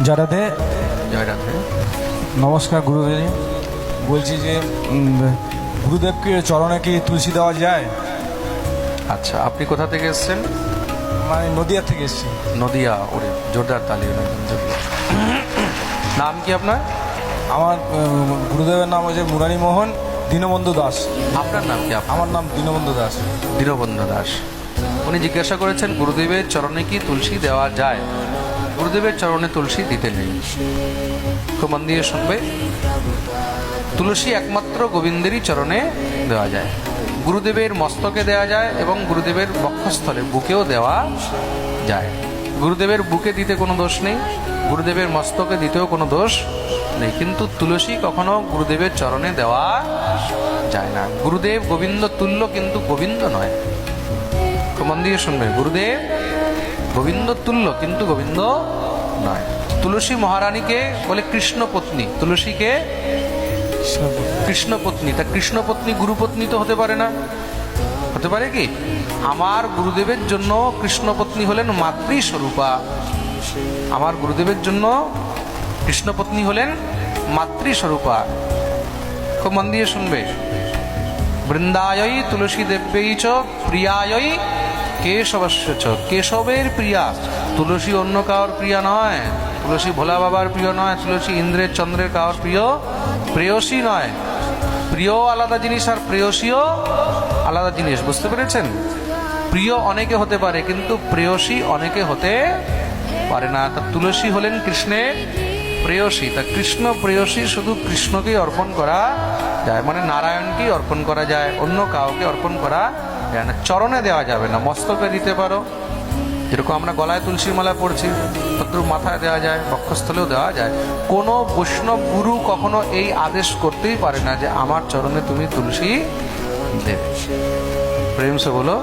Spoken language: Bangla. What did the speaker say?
জয় রাধে। জয় রাধে। নমস্কার গুরুদেব। বলছি যে গুরুদেবকে চরণে কি তুলসী দেওয়া যায়? আচ্ছা, আপনি কোথা থেকে এসেছেন? মানে নদিয়া থেকে এসেছি। নদিয়া। ওরে জোরদার তালি। নাম কি আপনার? আমার গুরুদেবের নাম হচ্ছে মুরারি মোহন দীনবন্ধু দাস। আপনার নাম কি? আমার নাম দীনবন্ধু দাস। দীনবন্ধু দাস। উনি জিজ্ঞাসা করেছেন গুরুদেবের চরণে কি তুলসী দেওয়া যায়। গুরুদেবের চরণে তুলসী দিতে নেই। খুব মন দিয়ে শুনবে। তুলসী একমাত্র গোবিন্দেরই চরণে দেওয়া যায়। গুরুদেবের মস্তকে দেওয়া যায় এবং গুরুদেবের বক্ষস্থলে বুকেও দেওয়া যায়। গুরুদেবের বুকে দিতে কোনো দোষ নেই, গুরুদেবের মস্তকে দিতেও কোনো দোষ নেই, কিন্তু তুলসী কখনো গুরুদেবের চরণে দেওয়া যায় না। গুরুদেব গোবিন্দ তুল্য, কিন্তু গোবিন্দ নয়। খুব মন দিয়ে শুনবে। গুরুদেব গোবিন্দ তুল্য, কিন্তু গোবিন্দ নয়। তুলসী মহারানীকে বলে কৃষ্ণ পত্নী। তুলসীকে কৃষ্ণ পত্নী। তা কৃষ্ণ পত্নী গুরুপত্নী তো হতে পারে না। হতে পারে কি? আমার গুরুদেবের জন্য কৃষ্ণ পত্নী হলেন মাতৃস্বরূপা। আমার গুরুদেবের জন্য কৃষ্ণ পত্নী হলেন মাতৃস্বরূপা। খুব মন দিয়ে শুনবে। বৃন্দায়ই তুলসী দেব্যই চ প্রিয়ায়ই কেশবস্য চ। কেশবের প্রিয়া তুলসী, অন্য কারোর প্রিয়া নয়। তুলসী ভোলা বাবার প্রিয় নয়। তুলসী ইন্দ্রের চন্দ্রের কারোর প্রিয় প্রেয়সী নয়। প্রিয় আলাদা জিনিস আর প্রেয়সীও আলাদা জিনিস। বুঝতে পেরেছেন? প্রিয় অনেকে হতে পারে, কিন্তু প্রেয়সী অনেকে হতে পারে না। তা তুলসী হলেন কৃষ্ণের প্রেয়সী। তা কৃষ্ণ প্রেয়সী শুধু কৃষ্ণকেই অর্পণ করা যায়, মানে নারায়ণকেই অর্পণ করা যায়, অন্য কাউকে অর্পণ করা যায় না। চরণে দেওয়া যাবে না, মস্তকে দিতে পারো। যেরকম আমরা গলায় তুলসীর মালা পড়ছি, তদ্রূপ মাথায় দেওয়া যায়, বক্ষস্থলেও দেওয়া যায়। কোনো বৈষ্ণব গুরু কখনো এই আদেশ করতেই পারে না যে আমার চরণে তুমি তুলসী দেবে। প্রেম সে বলো।